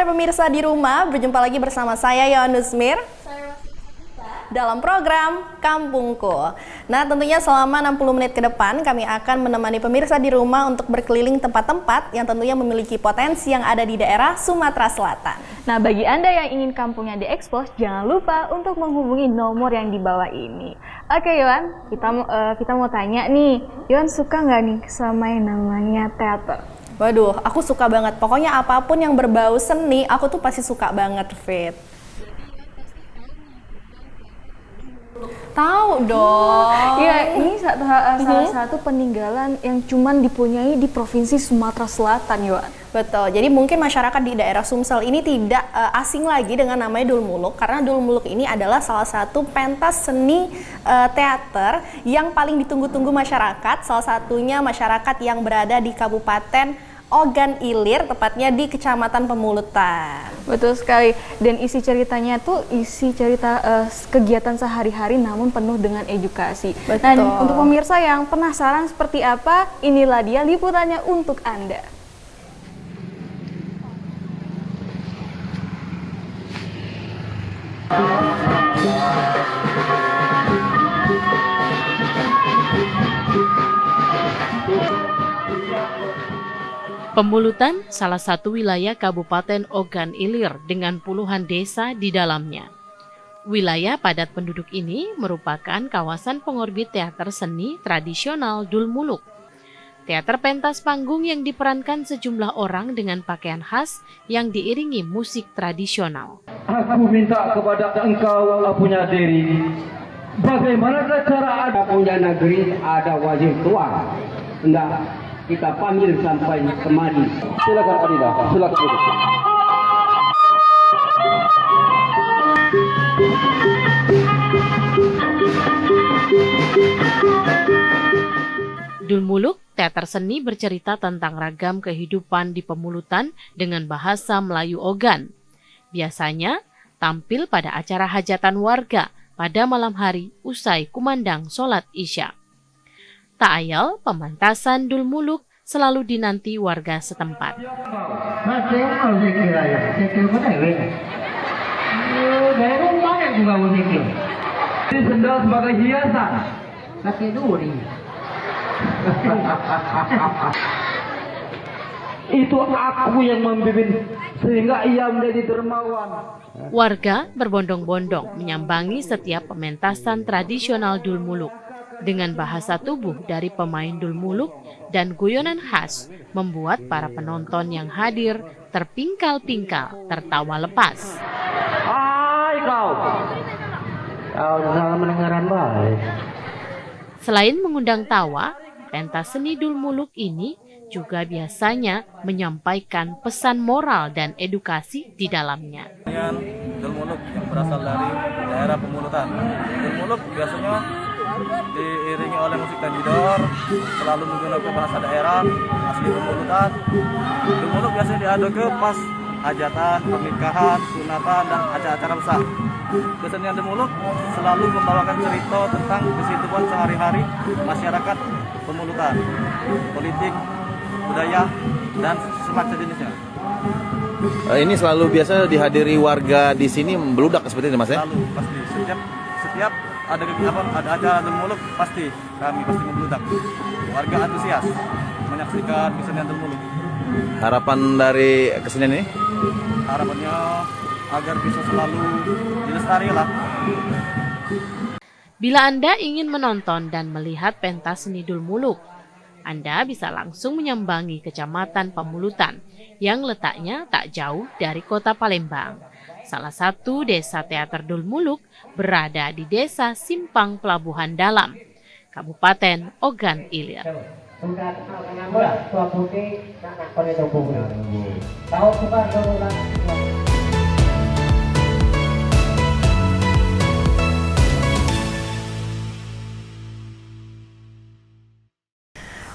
sore pemirsa di rumah, berjumpa lagi bersama saya Yonusmir dalam program Kampungku. Nah, tentunya selama 60 menit ke depan kami akan menemani pemirsa di rumah untuk berkeliling tempat-tempat yang tentunya memiliki potensi yang ada di daerah Sumatera Selatan. Nah, bagi Anda yang ingin kampungnya diekspos, jangan lupa untuk menghubungi nomor yang di bawah ini. Oke, Yohan, kita mau tanya nih, Yohan suka nggak nih sama yang namanya teater? Waduh, aku suka banget. Pokoknya apapun yang berbau seni, aku tuh pasti suka banget, Fit. Tahu dong. Iya, ini salah satu peninggalan yang cuman dipunyai di Provinsi Sumatera Selatan, Yohan. Betul, jadi mungkin masyarakat di daerah Sumsel ini tidak asing lagi dengan namanya Dul Muluk, karena Dul Muluk ini adalah salah satu pentas seni teater yang paling ditunggu-tunggu masyarakat, salah satunya masyarakat yang berada di Kabupaten Ogan Ilir, tepatnya di Kecamatan Pemulutan. Betul sekali, dan isi ceritanya tuh isi cerita kegiatan sehari-hari namun penuh dengan edukasi. Betul. Dan untuk pemirsa yang penasaran seperti apa, inilah dia liputannya untuk Anda. Pemulutan salah satu wilayah Kabupaten Ogan Ilir dengan puluhan desa di dalamnya. Wilayah padat penduduk ini merupakan kawasan pengorbit teater seni tradisional Dul Muluk. Teater pentas panggung yang diperankan sejumlah orang dengan pakaian khas yang diiringi musik tradisional. Aku minta kepada engkau punya diri, bagaimana cara ada punya negeri ada wajib tua. Hendak kita panggil sampai kemari. Silakan Adila, silakan. Dul Muluk, teater seni bercerita tentang ragam kehidupan di Pemulutan dengan bahasa Melayu Ogan. Biasanya tampil pada acara hajatan warga pada malam hari usai kumandang sholat Isya. Tak ayal, pemantasan Dul Muluk selalu dinanti warga setempat. Ini sendal sebagai hiasan. Itu aku yang membimbing sehingga ia menjadi dermawan. Warga berbondong-bondong menyambangi setiap pementasan tradisional Dul Muluk. Dengan bahasa tubuh dari pemain Dul Muluk dan guyonan khas membuat para penonton yang hadir terpingkal-pingkal tertawa lepas. Hai kau salah mendengaran baik. Selain mengundang tawa, pentas seni Dul Muluk ini juga biasanya menyampaikan pesan moral dan edukasi di dalamnya. Dul Muluk yang berasal dari daerah Pemulutan. Dul Muluk biasanya diiringi oleh musik tanjidor, selalu menggunakan bahasa daerah asli Pemulutan. Dul Muluk biasanya diadu ke pas hajatan, pernikahan, sunatan, dan acara-acara besar. Kesenian Dul Muluk selalu membawakan cerita tentang kehidupan sehari-hari masyarakat Pemulutan, politik, budaya, dan semacam jenisnya. Ini selalu biasa dihadiri warga di sini beludak seperti ini, Mas ya? Selalu pasti setiap ada acara Dul Muluk pasti membeludak. Warga antusias menyaksikan kesenian Dul Muluk. Harapan dari kesenian ini? Harapannya agar bisa selalu dilestarikan lah. Bila Anda ingin menonton dan melihat pentas seni Dul Muluk, Anda bisa langsung menyambangi Kecamatan Pemulutan yang letaknya tak jauh dari kota Palembang. Salah satu desa teater Dul Muluk berada di Desa Simpang Pelabuhan Dalam, Kabupaten Ogan Ilir.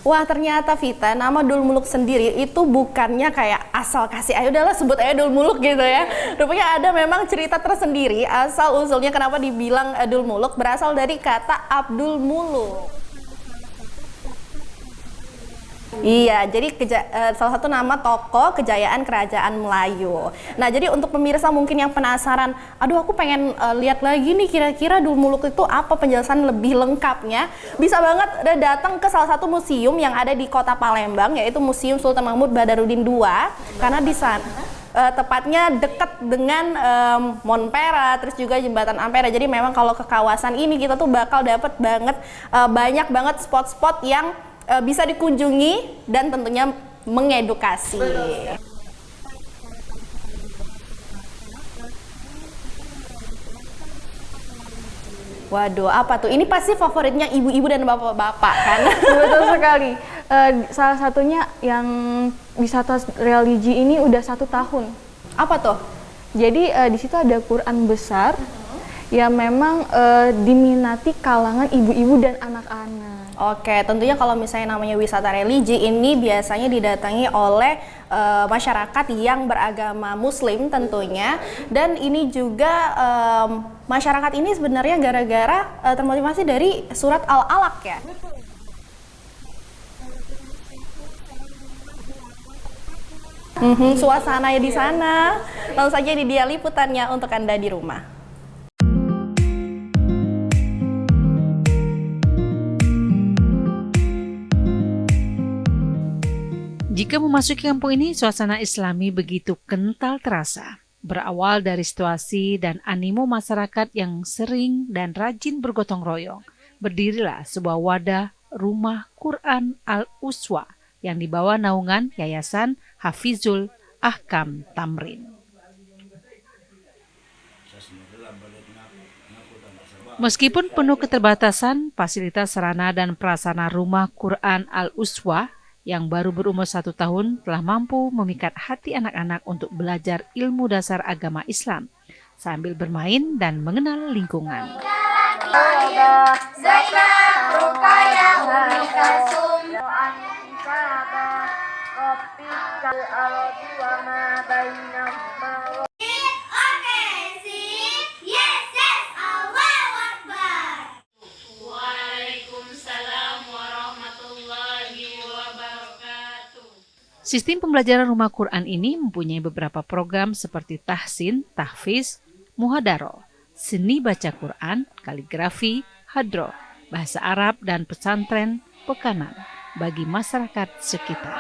Wah, ternyata Vita, nama Dul Muluk sendiri itu bukannya kayak asal kasih ayo udahlah sebut aja Dul Muluk gitu ya. Rupanya ada memang cerita tersendiri asal usulnya kenapa dibilang Dul Muluk, berasal dari kata Abdul Muluk. Iya, jadi salah satu nama tokoh kejayaan kerajaan Melayu. Nah, jadi untuk pemirsa mungkin yang penasaran, aduh aku pengen lihat lagi nih kira-kira Dul Muluk itu apa, penjelasan lebih lengkapnya, bisa banget datang ke salah satu museum yang ada di Kota Palembang, yaitu Museum Sultan Mahmud Badarudin II, karena di sana tepatnya dekat dengan Monpera, terus juga Jembatan Ampera. Jadi memang kalau ke kawasan ini kita tuh bakal dapat banyak banget spot-spot yang bisa dikunjungi dan tentunya mengedukasi. Waduh, apa tuh? Ini pasti favoritnya ibu-ibu dan bapak-bapak kan? Betul sekali. Salah satunya yang wisata religi ini udah 1 tahun. Apa tuh? Jadi di situ ada Quran besar yang memang diminati kalangan ibu-ibu dan anak-anak. Oke, tentunya kalau misalnya namanya wisata religi ini biasanya didatangi oleh masyarakat yang beragama Muslim tentunya, dan ini juga masyarakat ini sebenarnya gara-gara termotivasi dari surat Al-Alaq ya. Suasananya di sana. Langsung saja di dia liputannya untuk Anda di rumah. Jika memasuki kampung ini, suasana Islami begitu kental terasa. Berawal dari situasi dan animo masyarakat yang sering dan rajin bergotong royong, berdirilah sebuah wadah Rumah Quran Al-Uswa yang dibawa naungan Yayasan Hafizul Ahkam Tamrin. Meskipun penuh keterbatasan, fasilitas sarana dan prasarana Rumah Quran Al-Uswa yang baru berumur 1 tahun telah mampu memikat hati anak-anak untuk belajar ilmu dasar agama Islam sambil bermain dan mengenal lingkungan. Sistem pembelajaran Rumah Quran ini mempunyai beberapa program seperti tahsin, tahfiz, muhadharoh, seni baca Quran, kaligrafi, hadroh, bahasa Arab, dan pesantren pekanan bagi masyarakat sekitar.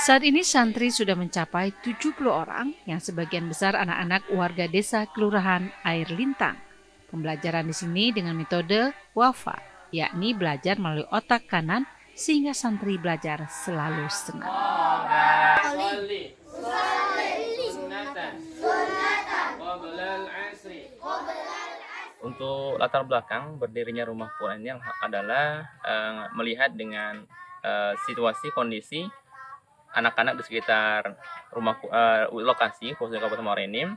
Saat ini santri sudah mencapai 70 orang yang sebagian besar anak-anak warga desa Kelurahan Air Lintang. Pembelajaran di sini dengan metode wafa, yakni belajar melalui otak kanan sehingga santri belajar selalu senang. Untuk latar belakang berdirinya Rumah Quran ini adalah melihat dengan situasi kondisi anak-anak di sekitar lokasi khususnya Kabupaten Muara Enim,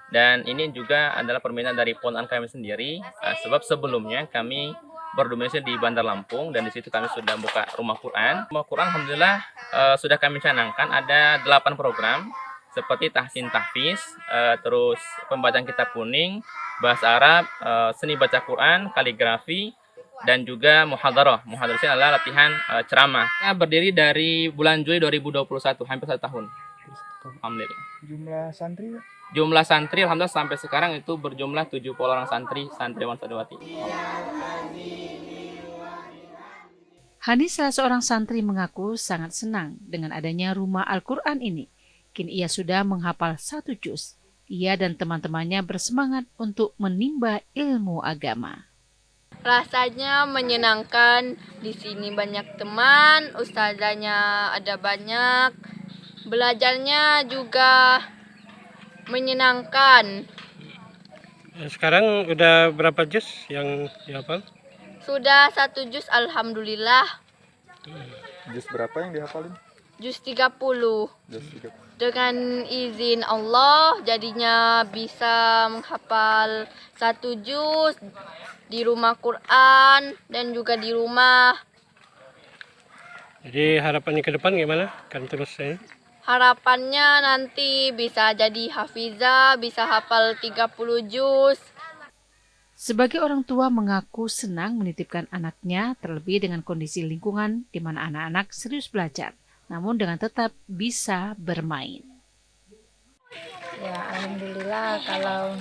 dan ini juga adalah permintaan dari ponaan kami sendiri, sebab sebelumnya kami berdomisili di Bandar Lampung dan di situ kami sudah buka Rumah Quran. Rumah Quran alhamdulillah sudah kami canangkan ada 8 program seperti tahsin tahfiz, terus pembacaan kitab kuning, bahasa Arab, seni baca Quran, kaligrafi, dan juga muhadharah. Muhadharah ini adalah latihan ceramah. Kita berdiri dari bulan Juli 2021, hampir 1 tahun. Alhamdulillah. Jumlah santri alhamdulillah sampai sekarang itu berjumlah 70 orang santriwan santriwati. Hani, salah seorang santri, mengaku sangat senang dengan adanya Rumah Al-Quran ini. Kini ia sudah menghafal 1 juz. Ia dan teman-temannya bersemangat untuk menimba ilmu agama. Rasanya menyenangkan, di sini banyak teman, ustazanya ada banyak, belajarnya juga menyenangkan. Sekarang udah berapa juz yang dihafal? Sudah 1 juz alhamdulillah. Juz berapa yang dihafalin? Juz 30. Dengan izin Allah jadinya bisa menghafal 1 juz di Rumah Quran dan juga di rumah. Jadi harapannya ke depan gimana? Kan terus Harapannya nanti bisa jadi hafizah, bisa hafal 30 juz. Sebagai orang tua mengaku senang menitipkan anaknya, terlebih dengan kondisi lingkungan di mana anak-anak serius belajar, namun dengan tetap bisa bermain. Ya, alhamdulillah kalau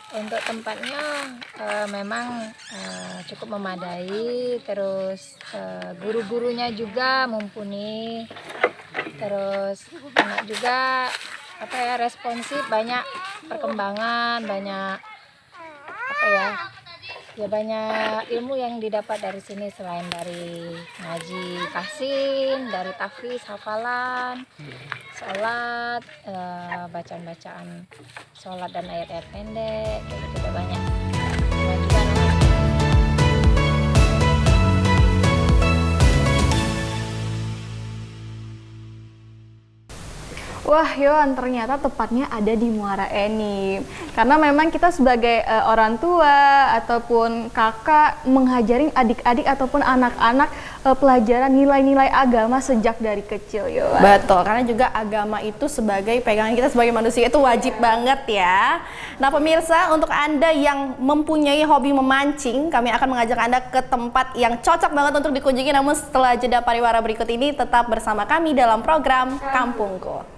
untuk tempatnya memang cukup memadai, terus guru-gurunya juga mumpuni, terus anak juga responsif, banyak perkembangan, banyak banyak ilmu yang didapat dari sini selain dari ngaji tahsin, dari tahfiz, hafalan, sholat, bacaan-bacaan sholat dan ayat-ayat pendek, kayak gitu udah banyak kewajiban. Wah, Yohan, ternyata tepatnya ada di Muara Enim. Karena memang kita sebagai orang tua ataupun kakak mengajarin adik-adik ataupun anak-anak pelajaran nilai-nilai agama sejak dari kecil, Yohan. Betul, karena juga agama itu sebagai pegangan kita sebagai manusia itu wajib banget ya. Nah pemirsa, untuk Anda yang mempunyai hobi memancing, kami akan mengajak Anda ke tempat yang cocok banget untuk dikunjungi. Namun setelah jeda pariwara berikut ini, tetap bersama kami dalam program Kampungku.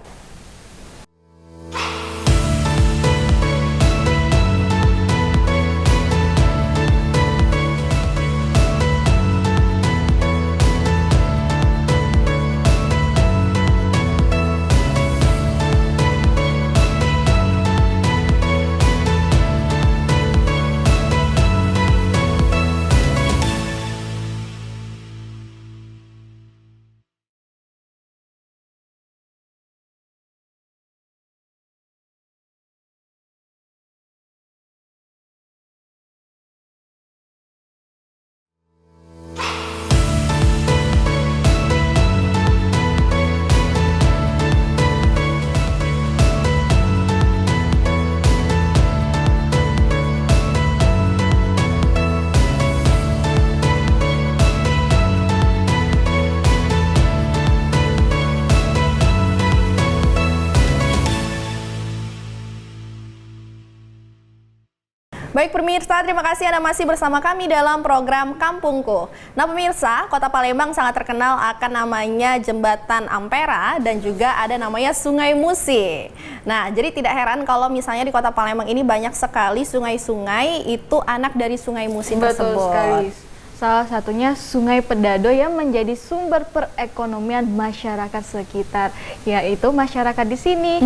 Baik pemirsa, terima kasih Anda masih bersama kami dalam program Kampungku. Nah pemirsa, Kota Palembang sangat terkenal akan namanya Jembatan Ampera dan juga ada namanya Sungai Musi. Nah, jadi tidak heran kalau misalnya di Kota Palembang ini banyak sekali sungai-sungai itu anak dari Sungai Musi tersebut. Betul sekali. Salah satunya Sungai Pedado yang menjadi sumber perekonomian masyarakat sekitar, yaitu masyarakat di sini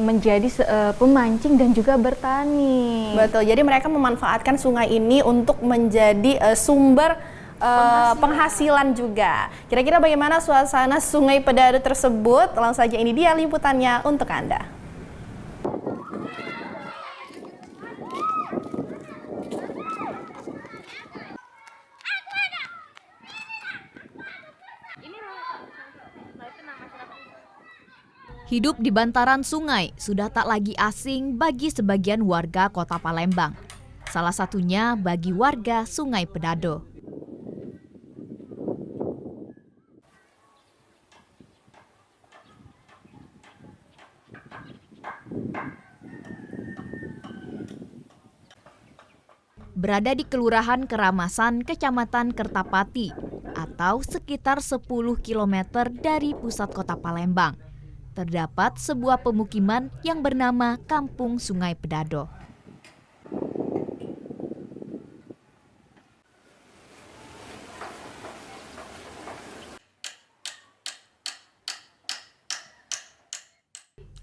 menjadi pemancing dan juga bertani. Betul, jadi mereka memanfaatkan sungai ini untuk menjadi sumber penghasilan juga. Kira-kira bagaimana suasana Sungai Pedado tersebut? Langsung saja ini dia liputannya untuk Anda. Hidup di bantaran sungai sudah tak lagi asing bagi sebagian warga Kota Palembang. Salah satunya bagi warga Sungai Pedado. Berada di Kelurahan Keramasan, Kecamatan Kertapati, atau sekitar 10 km dari pusat Kota Palembang, terdapat sebuah pemukiman yang bernama Kampung Sungai Pedado.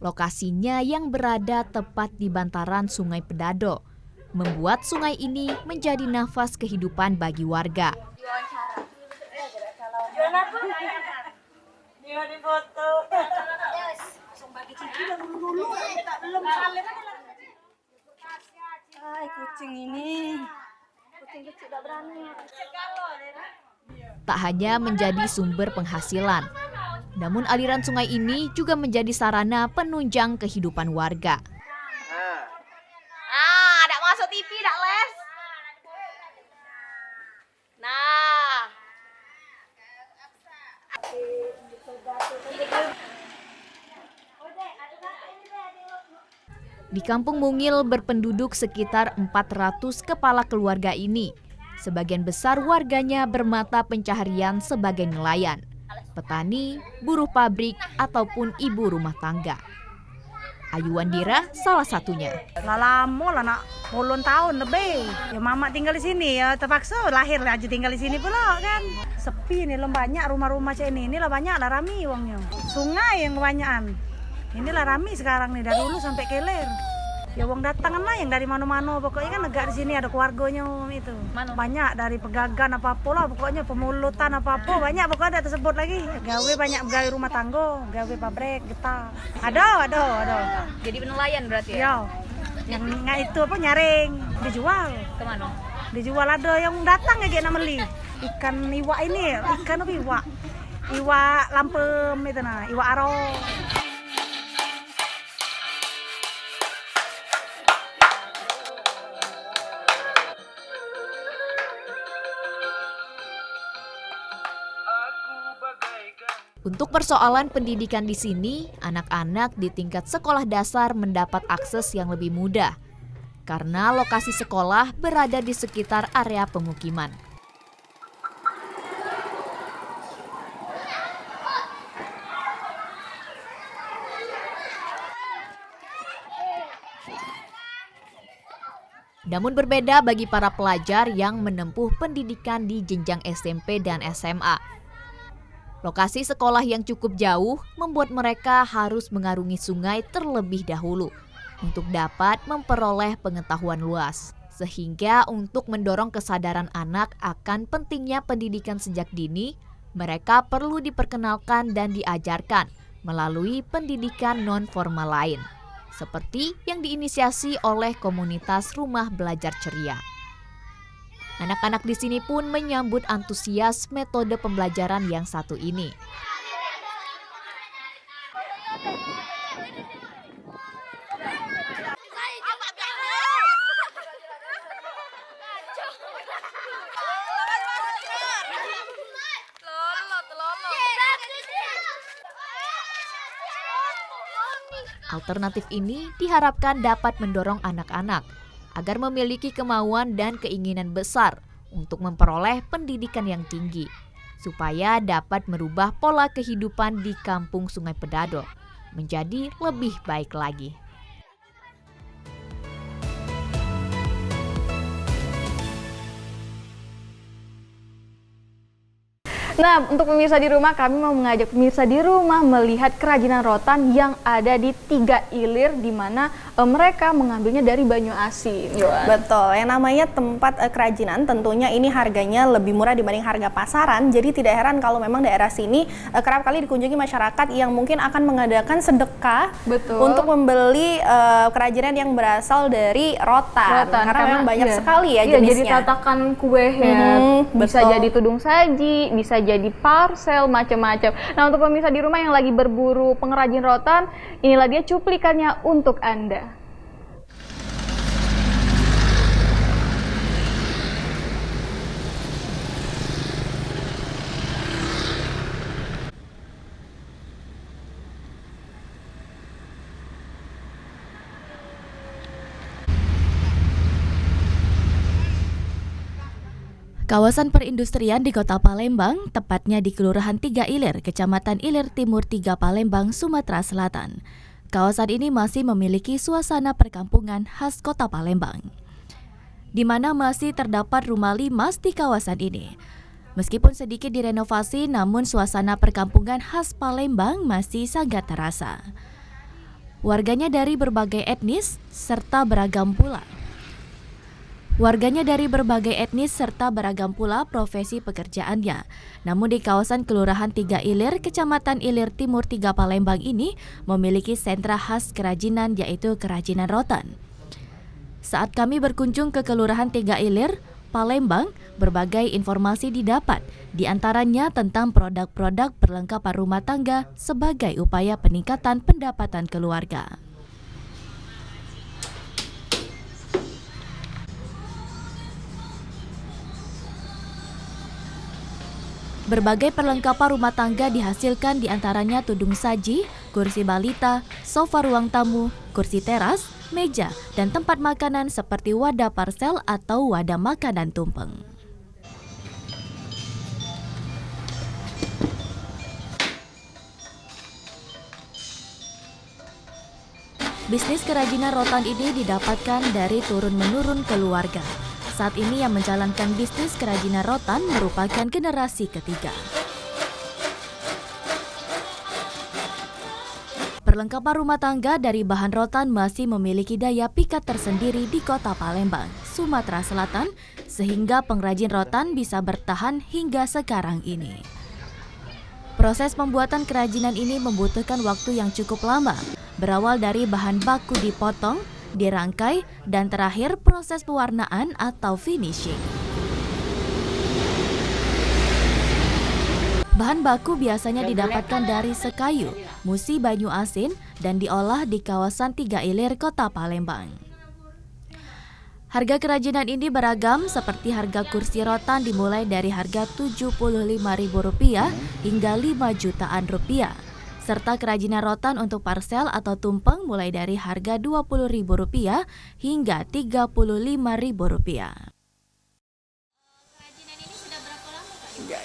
Lokasinya yang berada tepat di bantaran Sungai Pedado membuat sungai ini menjadi nafas kehidupan bagi warga. Tak hanya menjadi sumber penghasilan, namun aliran sungai ini juga menjadi sarana penunjang kehidupan warga. Ada masuk TV, dak les. Nah. Di Kampung Mungil berpenduduk sekitar 400 kepala keluarga ini. Sebagian besar warganya bermata pencaharian sebagai nelayan, petani, buruh pabrik, ataupun ibu rumah tangga. Ayu Wandira salah satunya. Lama lah nak puluhan tahun lebih. Ya mama tinggal di sini ya terpaksa lahir aja tinggal di sini pula kan. Sepi nih, banyak rumah-rumah cek ini lah banyak lah rami uangnya. Sungai yang kebanyakan. Inilah rami sekarang nih dari dulu sampai keler. Ya uang datangan lah yang dari mana-mana, pokoknya kan negara di sini ada keluarganya itu. Banyak dari pegagan apa-apa lah, pokoknya pemulutan apa-apa banyak pokoknya ada tersebut lagi. Gawe banyak gawe rumah tangga, gawe pabrik, getah. Ada. Jadi nelayan berarti ya? Yang nggak itu apa nyaring, dijual. Kemana? Dijual ada yang datang ya kayak beli. Ikan iwa ini, ikan apa iwa? Iwa lampem itu nah, iwa aro. Untuk persoalan pendidikan di sini, anak-anak di tingkat sekolah dasar mendapat akses yang lebih mudah karena lokasi sekolah berada di sekitar area pemukiman. Namun berbeda bagi para pelajar yang menempuh pendidikan di jenjang SMP dan SMA. Lokasi sekolah yang cukup jauh membuat mereka harus mengarungi sungai terlebih dahulu untuk dapat memperoleh pengetahuan luas. Sehingga untuk mendorong kesadaran anak akan pentingnya pendidikan sejak dini, mereka perlu diperkenalkan dan diajarkan melalui pendidikan non-formal lain, seperti yang diinisiasi oleh komunitas Rumah Belajar Ceria. Anak-anak di sini pun menyambut antusias metode pembelajaran yang satu ini. Alternatif ini diharapkan dapat mendorong anak-anak agar memiliki kemauan dan keinginan besar untuk memperoleh pendidikan yang tinggi, supaya dapat merubah pola kehidupan di Kampung Sungai Pedado menjadi lebih baik lagi. Nah, untuk pemirsa di rumah, kami mau mengajak pemirsa di rumah melihat kerajinan rotan yang ada di 3 Ilir, di mana mereka mengambilnya dari Banyuasin. Betul, yang namanya tempat kerajinan tentunya ini harganya lebih murah dibanding harga pasaran. Jadi tidak heran kalau memang daerah sini kerap kali dikunjungi masyarakat yang mungkin akan mengadakan sedekah untuk membeli kerajinan yang berasal dari rotan. Karena memang banyak sekali ya jenisnya. Jadi tatakan kue ya, bisa jadi tudung saji, bisa jadi parsel, macam-macam. Nah, untuk pemirsa di rumah yang lagi berburu pengrajin rotan, inilah dia cuplikannya untuk Anda. Kawasan perindustrian di Kota Palembang, tepatnya di Kelurahan 3 Ilir, Kecamatan Ilir Timur 3 Palembang, Sumatera Selatan. Kawasan ini masih memiliki suasana perkampungan khas Kota Palembang, di mana masih terdapat rumah limas di kawasan ini. Meskipun sedikit direnovasi, namun suasana perkampungan khas Palembang masih sangat terasa. Warganya dari berbagai etnis serta beragam pula. Profesi pekerjaannya. Namun di kawasan Kelurahan 3 Ilir, Kecamatan Ilir Timur 3 Palembang ini memiliki sentra khas kerajinan, yaitu kerajinan rotan. Saat kami berkunjung ke Kelurahan 3 Ilir, Palembang, berbagai informasi didapat, di antaranya tentang produk-produk perlengkapan rumah tangga sebagai upaya peningkatan pendapatan keluarga. Berbagai perlengkapan rumah tangga dihasilkan, di antaranya tudung saji, kursi balita, sofa ruang tamu, kursi teras, meja, dan tempat makanan seperti wadah parsel atau wadah makanan tumpeng. Bisnis kerajinan rotan ini didapatkan dari turun-menurun keluarga. Saat ini yang menjalankan bisnis kerajinan rotan merupakan generasi ketiga. Perlengkapan rumah tangga dari bahan rotan masih memiliki daya pikat tersendiri di Kota Palembang, Sumatera Selatan, sehingga pengrajin rotan bisa bertahan hingga sekarang ini. Proses pembuatan kerajinan ini membutuhkan waktu yang cukup lama, berawal dari bahan baku dipotong, dirangkai, dan terakhir proses pewarnaan atau finishing. Bahan baku biasanya didapatkan dari sekayu, musi banyu asin, dan diolah di kawasan Tiga Ilir, Kota Palembang. Harga kerajinan ini beragam, seperti harga kursi rotan dimulai dari harga Rp75.000 hingga Rp5 jutaan, serta kerajinan rotan untuk parsel atau tumpeng mulai dari harga Rp20.000 hingga Rp35.000.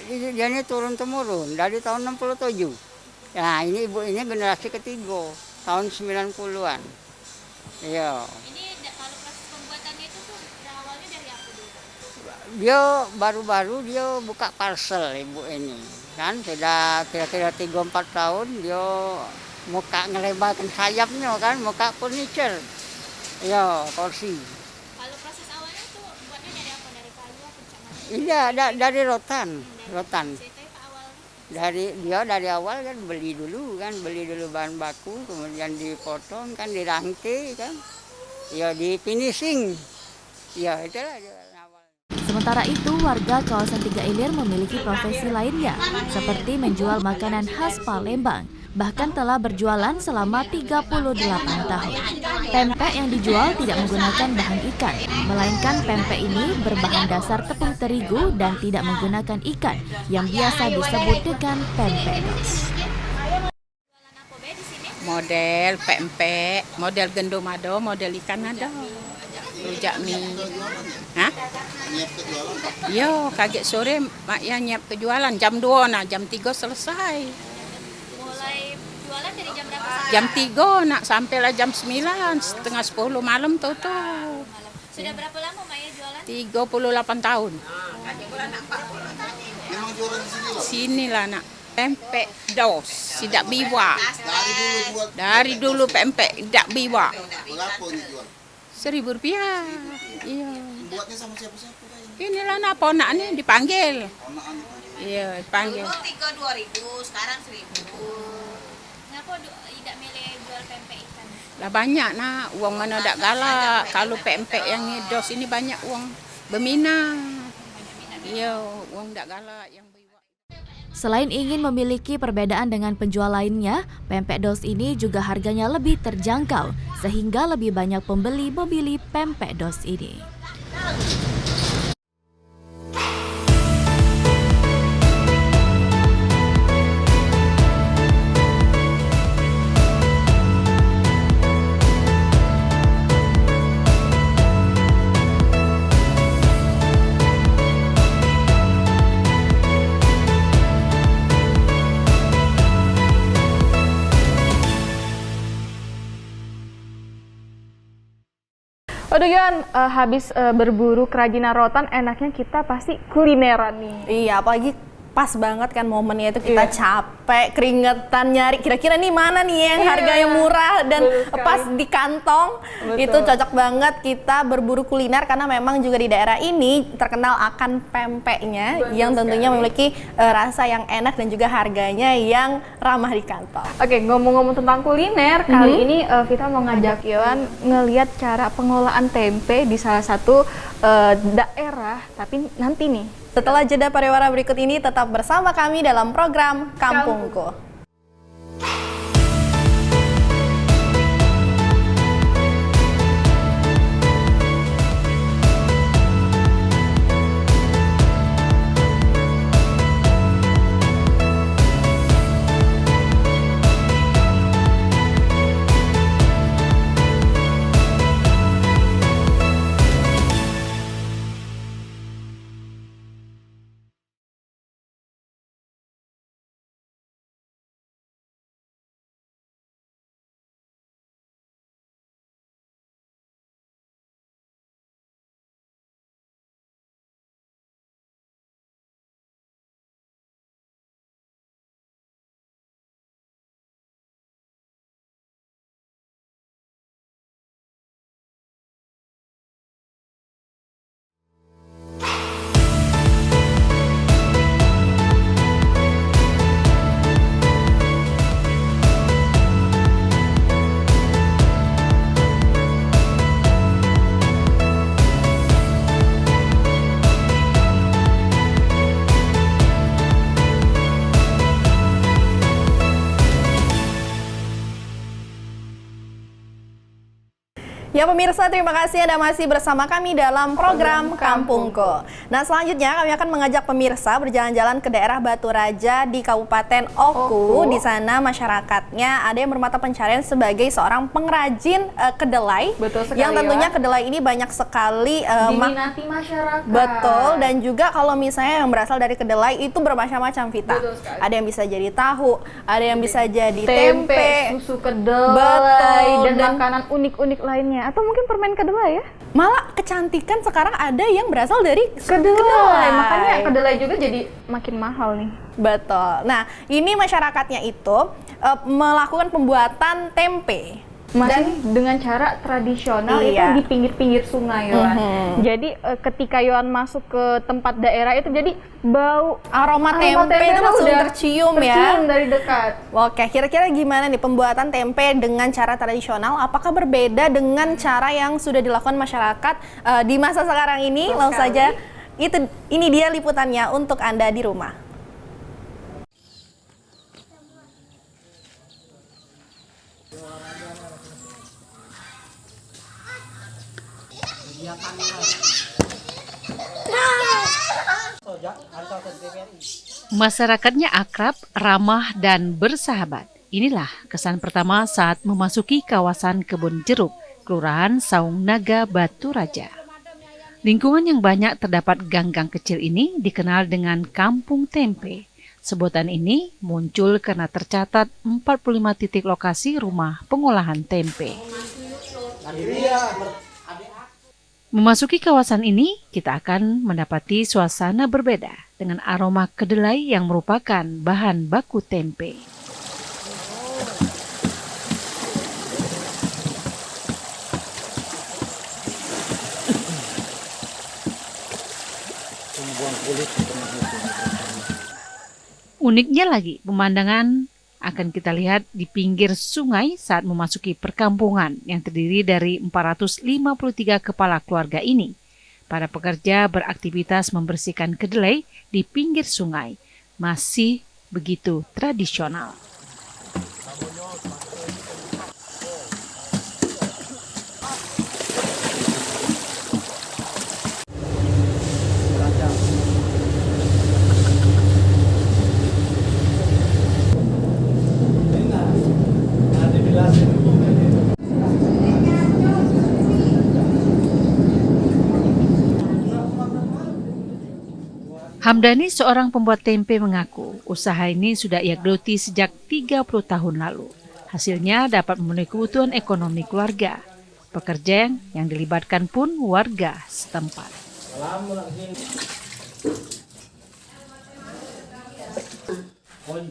Dia ini turun-temurun dari tahun 67. Nah, ini ibu ini generasi ketiga, tahun 90-an. Iya. Ini kalau proses pembuatannya itu tuh awalnya dari apa dulu? Dia baru-baru dia buka parcel ibu ini. Kan sudah kira-kira 3-4 tahun dia muka ngelebarkan sayapnya kan, muka furniture. Iya, kursi. Kalau proses awalnya tuh buatnya dari apa? Dari kayu atau macam-macam? Iya, dari rotan. Dari awal kan beli dulu bahan baku, kemudian dipotong kan, dirangkai kan, ya di finishing, ya itulah awal. Sementara itu, warga kawasan Tiga Ilir memiliki profesi lainnya, seperti menjual makanan khas Palembang, bahkan telah berjualan selama 38 tahun. Pempek yang dijual tidak menggunakan bahan ikan, melainkan pempek ini berbahan dasar tepung terigu dan tidak menggunakan ikan, yang biasa disebut dengan pempek dos. Model pempek, model gendomado, model ikan ada. Rujak mie. Hah? Yo, kaget sore mak ya nyiap kejualan jam 2, nah jam 3 selesai. Mulai jualan dari jam berapa? Jam 3 nak sampailah jam 9, setengah 10 malam tutup. Sudah berapa lama Maya jualan? 38 tahun. Sinilah nak. Pempek dos, sidak biwa. Dari dulu pempek sidak biwa. Rp1.000. Iya. Buatnya sama siapa-siapa? Inilah nak ponaknya dipanggil. Iya, dipanggil. Dulu 2.000, sekarang 1.000. Kenapa tidak milih jual pempek ikan? Lah banyak nak, uang mana tak galak. Kalau pempek yang dos ini banyak uang berminat. Iya, uang tak galak yang Selain ingin memiliki perbedaan dengan penjual lainnya, pempek dos ini juga harganya lebih terjangkau, sehingga lebih banyak pembeli memilih pempek dos ini. Waduh Yon, habis berburu kerajinan rotan, enaknya kita pasti kulineran nih. Iya, apalagi pas banget kan momennya itu kita capek, keringetan nyari kira-kira nih mana nih yang harganya murah dan pas di kantong. Itu cocok banget kita berburu kuliner karena memang juga di daerah ini terkenal akan pempeknya yang tentunya memiliki rasa yang enak dan juga harganya yang ramah di kantong. Oke, ngomong-ngomong tentang kuliner, kali ini kita mau ngajak Yon ngelihat cara pengolahan tempe di salah satu daerah, tapi nanti nih. Setelah jeda pariwara berikut ini, tetap bersama kami dalam program Kampungku. Ya pemirsa, terima kasih Anda masih bersama kami dalam program Kampungko. Nah selanjutnya kami akan mengajak pemirsa berjalan-jalan ke daerah Batu Raja di Kabupaten Oku. Di sana masyarakatnya ada yang bermata pencarian sebagai seorang pengrajin kedelai. Betul sekali, yang tentunya kedelai ini banyak sekali diminati masyarakat. Betul, dan juga kalau misalnya yang berasal dari kedelai itu bermacam-macam, Vita. Ada yang bisa jadi tahu, ada yang bisa jadi tempe, susu kedelai, betul, dan makanan unik-unik lainnya. Atau mungkin permen kedelai ya? Malah kecantikan sekarang ada yang berasal dari kedelai. Makanya kedelai juga jadi makin mahal nih. Betul. Nah, ini masyarakatnya itu melakukan pembuatan tempe. Masih dengan cara tradisional, itu di pinggir-pinggir sungai, Yohan. Jadi ketika Yohan masuk ke tempat daerah itu, jadi bau aroma tempe itu langsung tercium dari dekat. Oke, kira-kira gimana nih pembuatan tempe dengan cara tradisional? Apakah berbeda dengan cara yang sudah dilakukan masyarakat di masa sekarang ini? Langsung saja, ini dia liputannya untuk Anda di rumah. Masyarakatnya akrab, ramah, dan bersahabat. Inilah kesan pertama saat memasuki kawasan Kebun Jeruk, Kelurahan Saung Naga, Batu Raja. Lingkungan yang banyak terdapat gang-gang kecil ini dikenal dengan Kampung Tempe. Sebutan ini muncul karena tercatat 45 titik lokasi rumah pengolahan tempe. Memasuki kawasan ini, kita akan mendapati suasana berbeda dengan aroma kedelai yang merupakan bahan baku tempe. Uniknya lagi, pemandangan akan kita lihat di pinggir sungai saat memasuki perkampungan yang terdiri dari 453 kepala keluarga ini. Para pekerja beraktivitas membersihkan kedelai di pinggir sungai, masih begitu tradisional. Hamdani, seorang pembuat tempe, mengaku usaha ini sudah ia geluti sejak 30 tahun lalu. Hasilnya dapat memenuhi kebutuhan ekonomi keluarga. Pekerja yang dilibatkan pun warga setempat.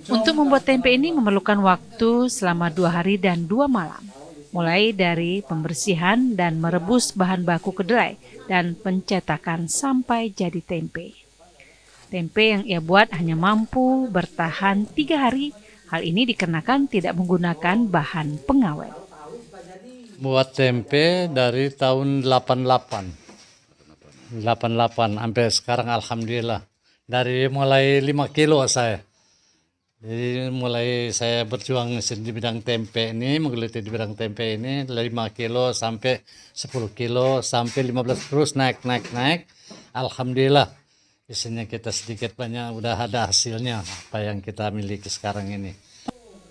Untuk membuat tempe ini memerlukan waktu selama 2 hari dan 2 malam. Mulai dari pembersihan dan merebus bahan baku kedelai dan pencetakan sampai jadi tempe. Tempe yang ia buat hanya mampu bertahan 3 hari. Hal ini dikarenakan tidak menggunakan bahan pengawet. Buat tempe dari tahun 88 sampai sekarang alhamdulillah. Dari mulai 5 kilo saya. Jadi mulai saya berjuang di bidang tempe ini, menggeluti di bidang tempe ini 5 kilo sampai 10 kilo sampai 15 terus naik. Alhamdulillah. Isinya kita sedikit banyak udah ada hasilnya apa yang kita miliki sekarang ini.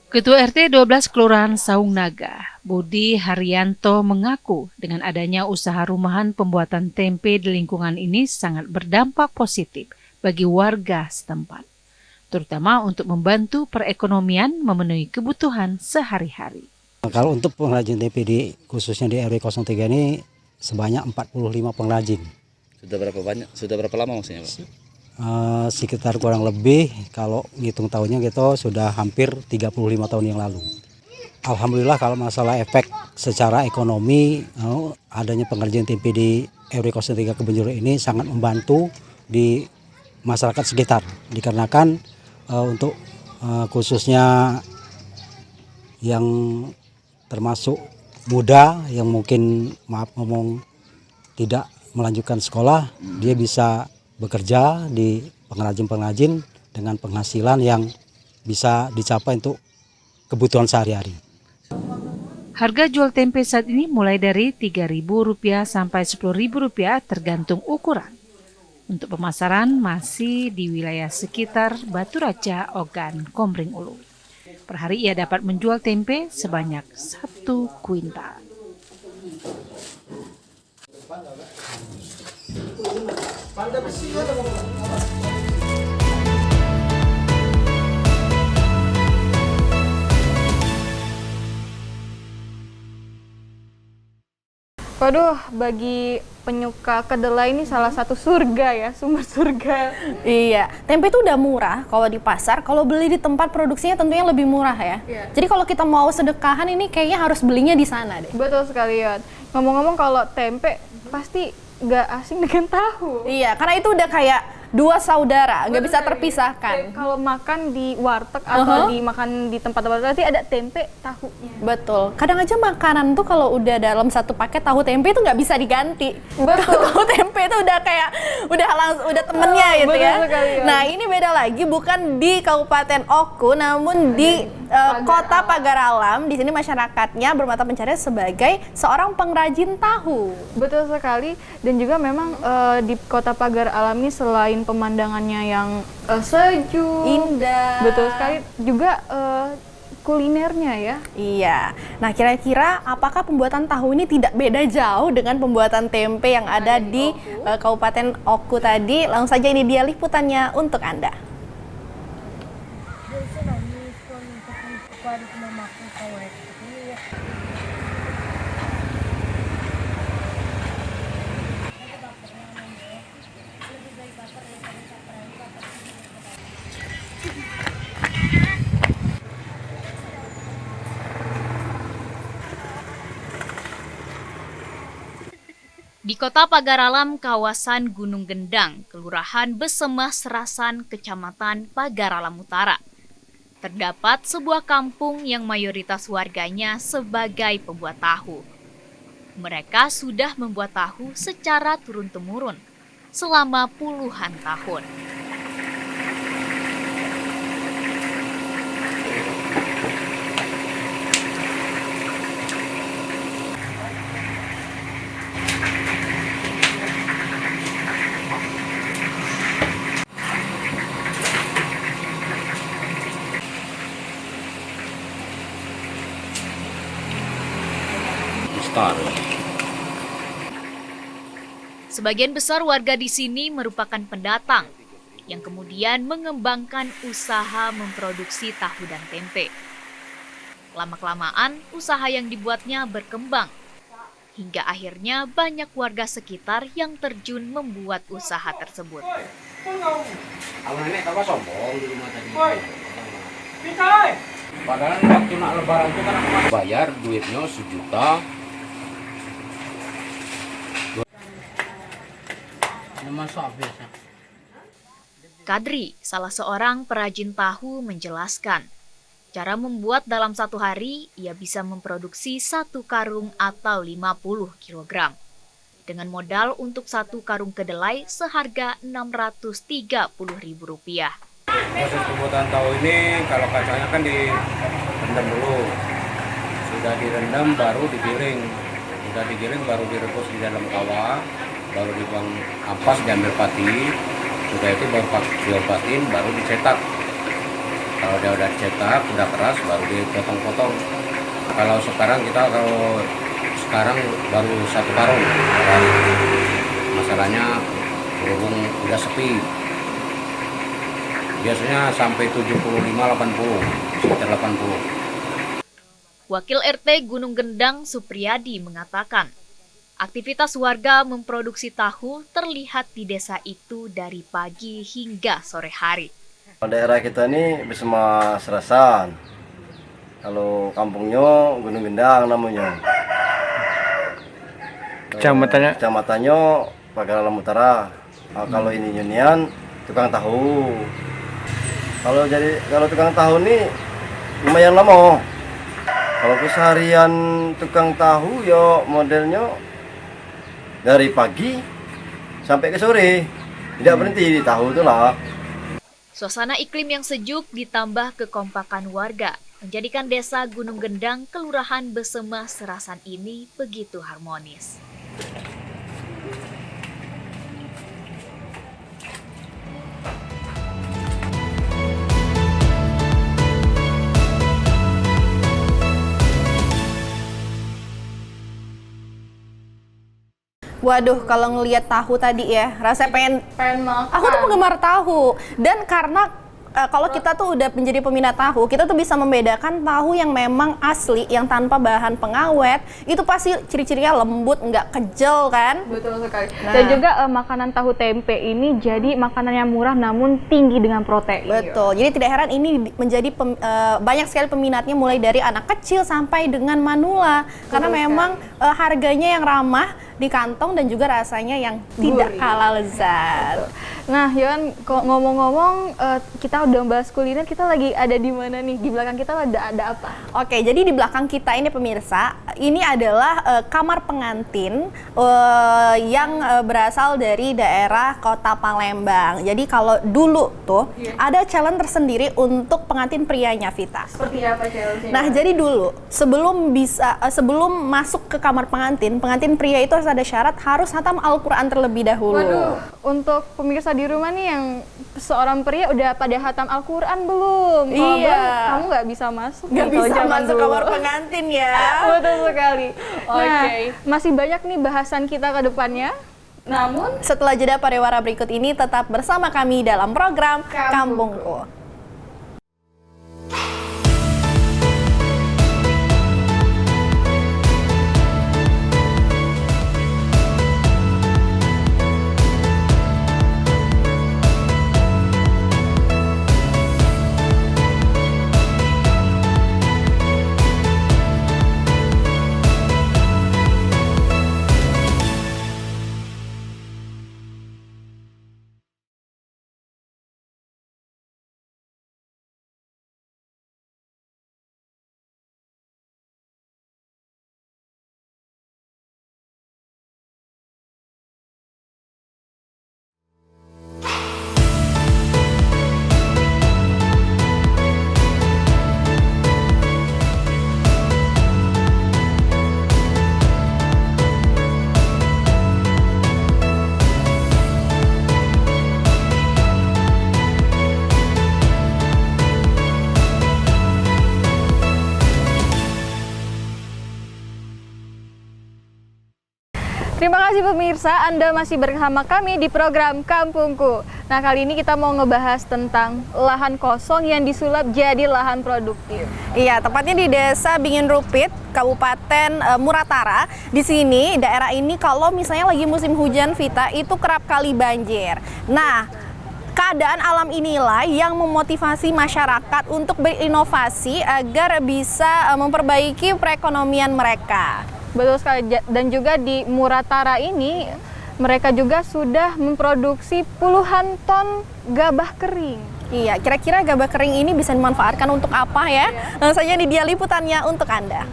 Ketua RT 12 Kelurahan Saung Naga, Budi Haryanto, mengaku dengan adanya usaha rumahan pembuatan tempe di lingkungan ini sangat berdampak positif bagi warga setempat, terutama untuk membantu perekonomian memenuhi kebutuhan sehari-hari. Kalau untuk pengrajin tempe khususnya di RW 03 ini sebanyak 45 pengrajin. Sudah berapa banyak? Sudah berapa lama maksudnya, Pak? Sekitar kurang lebih kalau ngitung tahunnya gitu sudah hampir 35 tahun yang lalu. Alhamdulillah kalau masalah efek secara ekonomi adanya pengrajin tempe di RW 03 Kebun Jeruk ini sangat membantu di masyarakat sekitar. Dikarenakan untuk khususnya yang termasuk muda yang mungkin maaf ngomong tidak melanjutkan sekolah, dia bisa bekerja di pengrajin-pengrajin dengan penghasilan yang bisa dicapai untuk kebutuhan sehari-hari. Harga jual tempe saat ini mulai dari Rp3.000 sampai Rp10.000 tergantung ukuran. Untuk pemasaran masih di wilayah sekitar Batu Raja, Ogan, Komering Ulu. Per hari ia dapat menjual tempe sebanyak 1 kuintal. Waduh, bagi penyuka kedelai ini salah satu surga ya, sumber surga. Iya, tempe itu udah murah kalau di pasar. Kalau beli di tempat produksinya tentunya lebih murah ya. Iya. Jadi kalau kita mau sedekahan ini kayaknya harus belinya di sana deh. Betul sekali ya. Ngomong-ngomong kalau tempe pasti nggak asing dengan tahu. Iya, karena itu udah kayak dua saudara, nggak bisa terpisahkan. Kalau makan di warteg atau dimakan di tempat-tempat berarti ada tempe tahunya. Betul. Kadang aja makanan tuh kalau udah dalam satu paket tahu tempe itu nggak bisa diganti. Betul. Tahu tempe itu udah kayak udah temennya gitu betul ya. sekali, ya. Nah ini beda lagi, bukan di Kabupaten Oku, namun di Kota Pagar Alam. Di sini masyarakatnya bermata pencarian sebagai seorang pengrajin tahu. Betul sekali. Dan juga memang di Kota Pagar Alam ini selain pemandangannya yang sejuk, indah, betul sekali, juga kulinernya ya. Iya. Nah, kira-kira apakah pembuatan tahu ini tidak beda jauh dengan pembuatan tempe yang ada di Kabupaten Oku tadi? Langsung saja ini dia liputannya untuk Anda. Di Kota Pagar Alam, kawasan Gunung Gendang, Kelurahan Besemah Serasan, Kecamatan Pagar Alam Utara, terdapat sebuah kampung yang mayoritas warganya sebagai pembuat tahu. Mereka sudah membuat tahu secara turun-temurun selama puluhan tahun. Sebagian besar warga di sini merupakan pendatang yang kemudian mengembangkan usaha memproduksi tahu dan tempe. Lama-kelamaan, usaha yang dibuatnya berkembang, hingga akhirnya banyak warga sekitar yang terjun membuat usaha tersebut. Padahal waktu nak lebaran itu kan bayar duitnya 1 juta. Kadri, salah seorang perajin tahu, menjelaskan cara membuat dalam 1 hari ia bisa memproduksi 1 karung atau 50 kg. Dengan modal untuk 1 karung kedelai seharga Rp630.000. Proses pembuatan tahu ini kalau kacanya kan direndam dulu. Sudah direndam baru digiling. Sudah digiling baru direbus di dalam kawah, baru dibuang ampas, diambil pati. Sudah itu baru diobatin, baru dicetak. Kalau dia udah dicetak, udah keras, baru dipotong-potong. Kalau sekarang baru 1 karung. Masalahnya berhubung udah sepi. Biasanya sampai 75-80, sekitar 80. Wakil RT Gunung Gendang Supriyadi mengatakan, aktivitas warga memproduksi tahu terlihat di desa itu dari pagi hingga sore hari. Daerah kita ini Besemah Serasan. Kalau kampungnya Gunung Gendang namanya. Kecamatannya Pagar Alam Utara. Kalau ini Unian tukang tahu. Kalau tukang tahu ini lumayan lama. Kalau keseharian tukang tahu ya modelnya dari pagi sampai ke sore, tidak berhenti di tahu itulah. Suasana iklim yang sejuk ditambah kekompakan warga menjadikan desa Gunung Gendang, Kelurahan Besemah, Serasan ini begitu harmonis. Waduh, kalau ngelihat tahu tadi ya, rasanya pengen makan. Aku tuh penggemar tahu. Dan karena kalau kita tuh udah menjadi peminat tahu, kita tuh bisa membedakan tahu yang memang asli, yang tanpa bahan pengawet, itu pasti ciri-cirinya lembut, nggak kejel kan? Betul sekali. Nah. Dan juga makanan tahu tempe ini jadi makanan yang murah namun tinggi dengan protein. Betul. Jadi tidak heran ini menjadi banyak sekali peminatnya, mulai dari anak kecil sampai dengan manula. Karena memang harganya yang ramah di kantong dan juga rasanya yang tidak kalah lezat. Nah, Yohan, ngomong-ngomong kita udah bahas kuliner, kita lagi ada di mana nih? Di belakang kita ada apa? Oke, jadi di belakang kita ini pemirsa, ini adalah kamar pengantin yang berasal dari daerah Kota Palembang. Jadi kalau dulu tuh ada challenge tersendiri untuk pengantin prianya, Vita. Seperti apa challenge-nya? Nah, jadi dulu sebelum masuk ke kamar pengantin pria itu harus ada syarat harus hatam Al-Quran terlebih dahulu. Waduh, untuk pemirsa di rumah nih yang seorang pria udah pada hatam Al-Quran belum? Kalau Iya. belum, kamu nggak bisa masuk. Nggak nih kalau bisa zaman masuk dulu. kamar pengantin ya. Betul sekali. Nah, Oke. masih banyak nih bahasan kita ke depannya. Namun, setelah jeda pariwara berikut ini tetap bersama kami dalam program Kampungku. terima kasih pemirsa, Anda masih bersama kami di program Kampungku. Nah, kali ini kita mau ngebahas tentang lahan kosong yang disulap jadi lahan produktif. Iya, tepatnya di Desa Bingin Rupit, Kabupaten Muratara. Di sini, daerah ini kalau misalnya lagi musim hujan, Vita, itu kerap kali banjir. Nah, keadaan alam inilah yang memotivasi masyarakat untuk berinovasi agar bisa memperbaiki perekonomian mereka. Betul sekali, dan juga di Muratara ini mereka juga sudah memproduksi puluhan ton gabah kering. Iya, kira-kira gabah kering ini bisa dimanfaatkan untuk apa ya? Langsung saja di dia liputannya untuk Anda.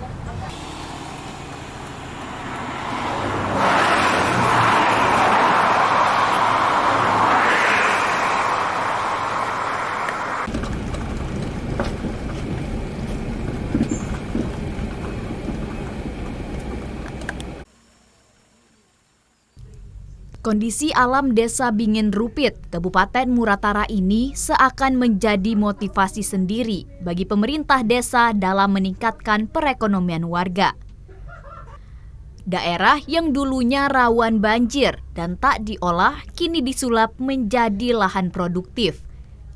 Kondisi alam Desa Bingin Rupit, Kabupaten Muratara ini seakan menjadi motivasi sendiri bagi pemerintah desa dalam meningkatkan perekonomian warga. Daerah yang dulunya rawan banjir dan tak diolah kini disulap menjadi lahan produktif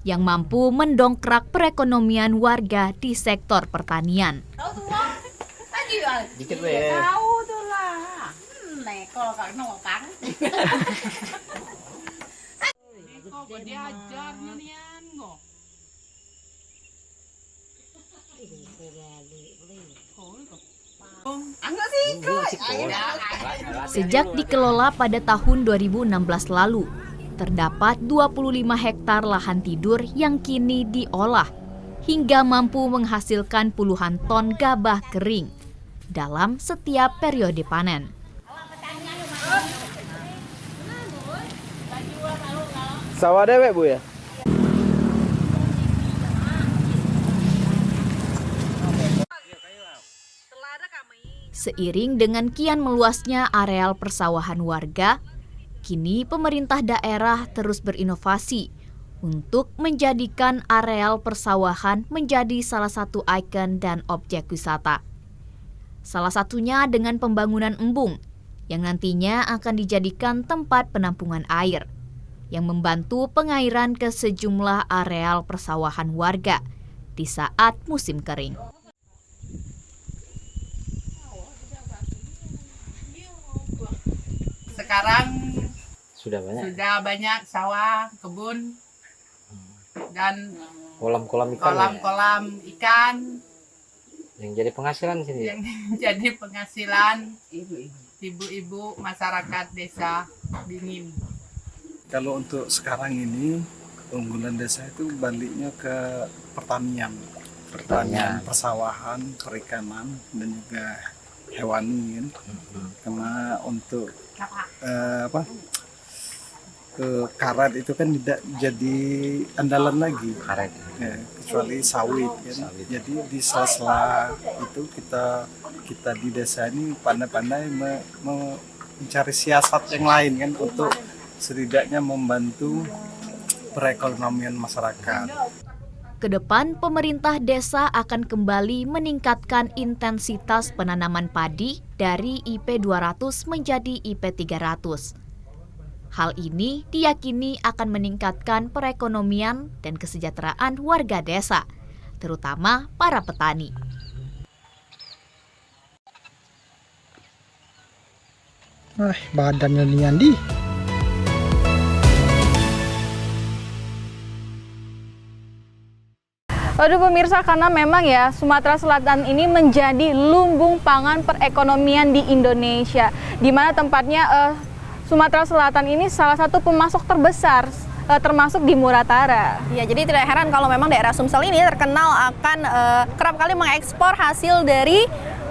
yang mampu mendongkrak perekonomian warga di sektor pertanian. Dikit weh. Tahu tuh lah. Kalau kau nopang. Kok diajar nian kok. Sejak dikelola pada tahun 2016 lalu, terdapat 25 hektar lahan tidur yang kini diolah hingga mampu menghasilkan puluhan ton gabah kering dalam setiap periode panen. Sawah dewek Bu ya? Seiring dengan kian meluasnya areal persawahan warga, kini pemerintah daerah terus berinovasi untuk menjadikan areal persawahan menjadi salah satu ikon dan objek wisata. Salah satunya dengan pembangunan embung yang nantinya akan dijadikan tempat penampungan air yang membantu pengairan ke sejumlah areal persawahan warga di saat musim kering. Sekarang sudah banyak sawah, kebun, dan kolam-kolam ikan. Kolam-kolam ikan Yang jadi penghasilan sini. yang jadi penghasilan ibu-ibu masyarakat desa Dingin. Kalau untuk sekarang ini keunggulan desa itu baliknya ke pertanian, persawahan, perikanan dan juga hewani kan. Karena untuk karet itu kan tidak jadi andalan lagi. Karet. Ya, kecuali sawit kan. Jadi di sela-sela itu kita di desa ini pandai-pandai mencari siasat yang lain kan untuk setidaknya membantu perekonomian masyarakat. Kedepan, pemerintah desa akan kembali meningkatkan intensitas penanaman padi dari IP 200 menjadi IP 300. Hal ini diyakini akan meningkatkan perekonomian dan kesejahteraan warga desa, terutama para petani. Badannya Niandi. Waduh pemirsa, karena memang ya Sumatera Selatan ini menjadi lumbung pangan perekonomian di Indonesia, di mana tempatnya Sumatera Selatan ini salah satu pemasok terbesar termasuk di Muratara. Ya, jadi tidak heran kalau memang daerah Sumsel ini terkenal akan kerap kali mengekspor hasil dari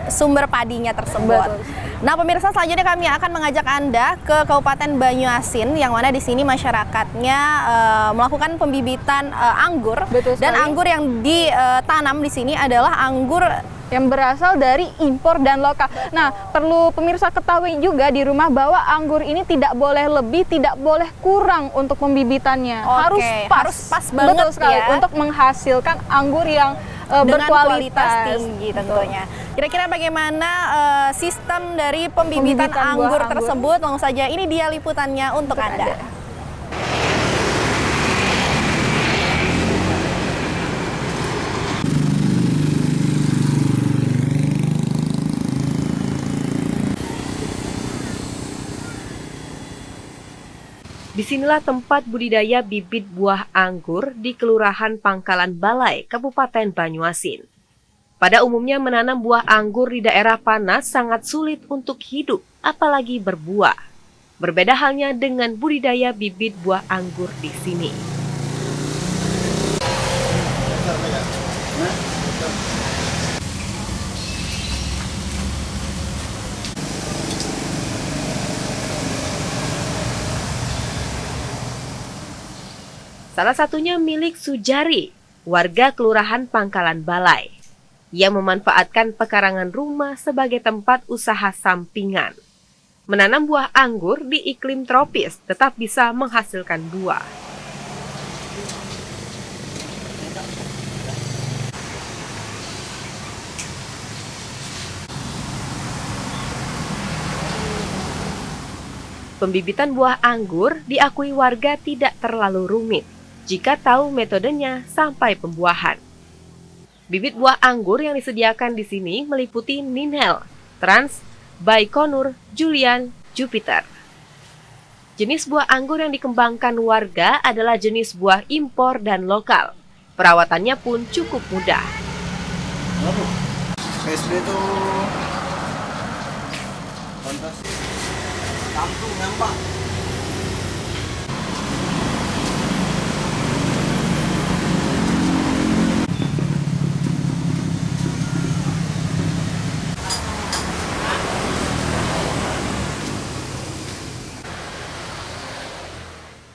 sumber padinya tersebut. Betul. Nah, pemirsa, selanjutnya kami akan mengajak Anda ke Kabupaten Banyuasin, yang mana di sini masyarakatnya melakukan pembibitan anggur. Dan anggur yang ditanam di sini adalah anggur yang berasal dari impor dan lokal. Nah, perlu pemirsa ketahui juga di rumah bahwa anggur ini tidak boleh lebih, tidak boleh kurang untuk pembibitannya. Oke, harus pas banget. Betul sekali, ya, untuk menghasilkan anggur yang dengan kualitas berkualitas tinggi tentunya. Kira-kira bagaimana sistem dari pembibitan anggur tersebut? Langsung saja, ini dia liputannya untuk Anda. Disinilah tempat budidaya bibit buah anggur di Kelurahan Pangkalan Balai, Kabupaten Banyuasin. Pada umumnya menanam buah anggur di daerah panas sangat sulit untuk hidup, apalagi berbuah. Berbeda halnya dengan budidaya bibit buah anggur di sini. Salah satunya milik Sujari, warga Kelurahan Pangkalan Balai. Ia memanfaatkan pekarangan rumah sebagai tempat usaha sampingan. Menanam buah anggur di iklim tropis tetap bisa menghasilkan buah. Pembibitan buah anggur diakui warga tidak terlalu rumit jika tahu metodenya sampai pembuahan. Bibit buah anggur yang disediakan di sini meliputi Ninhel, Trans, Baikonur, Julian, Jupiter. Jenis buah anggur yang dikembangkan warga adalah jenis buah impor dan lokal. Perawatannya pun cukup mudah. PSB itu fantasi. Kampung nampak.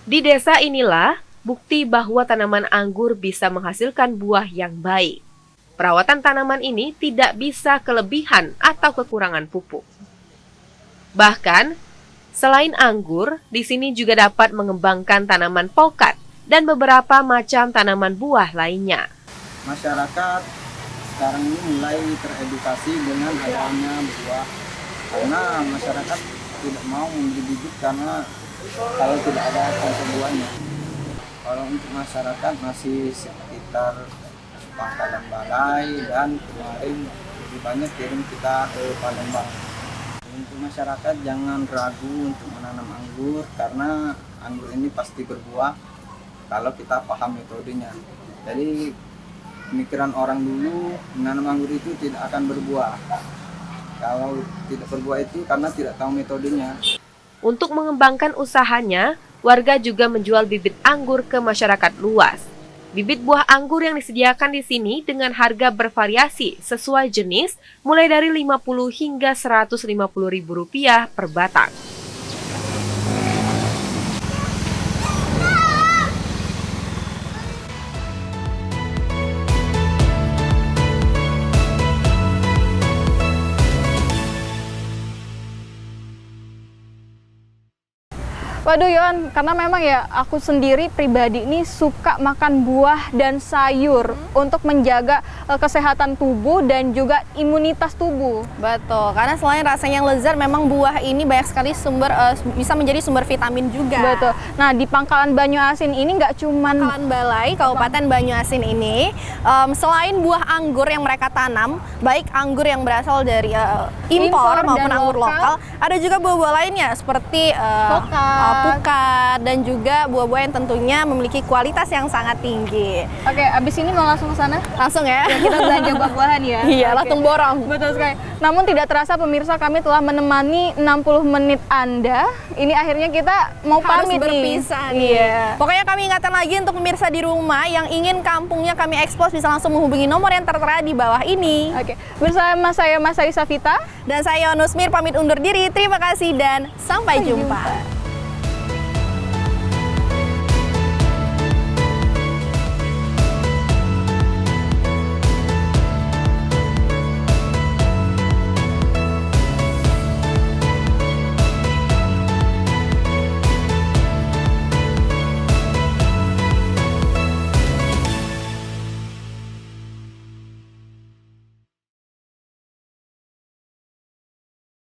Di desa inilah bukti bahwa tanaman anggur bisa menghasilkan buah yang baik. Perawatan tanaman ini tidak bisa kelebihan atau kekurangan pupuk. Bahkan, selain anggur, di sini juga dapat mengembangkan tanaman pokat dan beberapa macam tanaman buah lainnya. Masyarakat sekarang ini mulai teredukasi dengan adanya buah, karena masyarakat tidak mau membeli bibit karena kalau tidak ada konsep buahnya. Kalau untuk masyarakat masih sekitar Pangkalan Balai dan kemarin lebih banyak kirim kita ke Palembang. Untuk masyarakat jangan ragu untuk menanam anggur karena anggur ini pasti berbuah kalau kita paham metodenya. Jadi pemikiran orang dulu menanam anggur itu tidak akan berbuah. Kalau tidak berbuah itu karena tidak tahu metodenya. Untuk mengembangkan usahanya, warga juga menjual bibit anggur ke masyarakat luas. Bibit buah anggur yang disediakan di sini dengan harga bervariasi sesuai jenis, mulai dari Rp50.000 hingga Rp150.000 per batang. Waduh Yohan, karena memang ya aku sendiri pribadi ini suka makan buah dan sayur untuk menjaga kesehatan tubuh dan juga imunitas tubuh. Betul, karena selain rasanya yang lezat, memang buah ini banyak sekali bisa menjadi sumber vitamin juga. Betul. Nah, di Pangkalan Banyuasin ini nggak cuman Pangkalan Balai, Kabupaten Banyuasin ini, selain buah anggur yang mereka tanam, baik anggur yang berasal dari impor maupun anggur lokal, ada juga buah-buah lainnya seperti pukat dan juga buah-buah yang tentunya memiliki kualitas yang sangat tinggi. Oke, abis ini mau langsung ke sana? Langsung ya. Kita belanja buah-buahan ya. Iya, langsung borong. Betul sekali. Namun tidak terasa pemirsa, kami telah menemani 60 menit Anda. Ini akhirnya kita mau pamit berpisah nih. Iya. Pokoknya kami ingatkan lagi untuk pemirsa di rumah yang ingin kampungnya kami ekspos bisa langsung menghubungi nomor yang tertera di bawah ini. Oke. Bersama saya Mas Sari Safita dan saya Yonusmir pamit undur diri. Terima kasih dan sampai jumpa.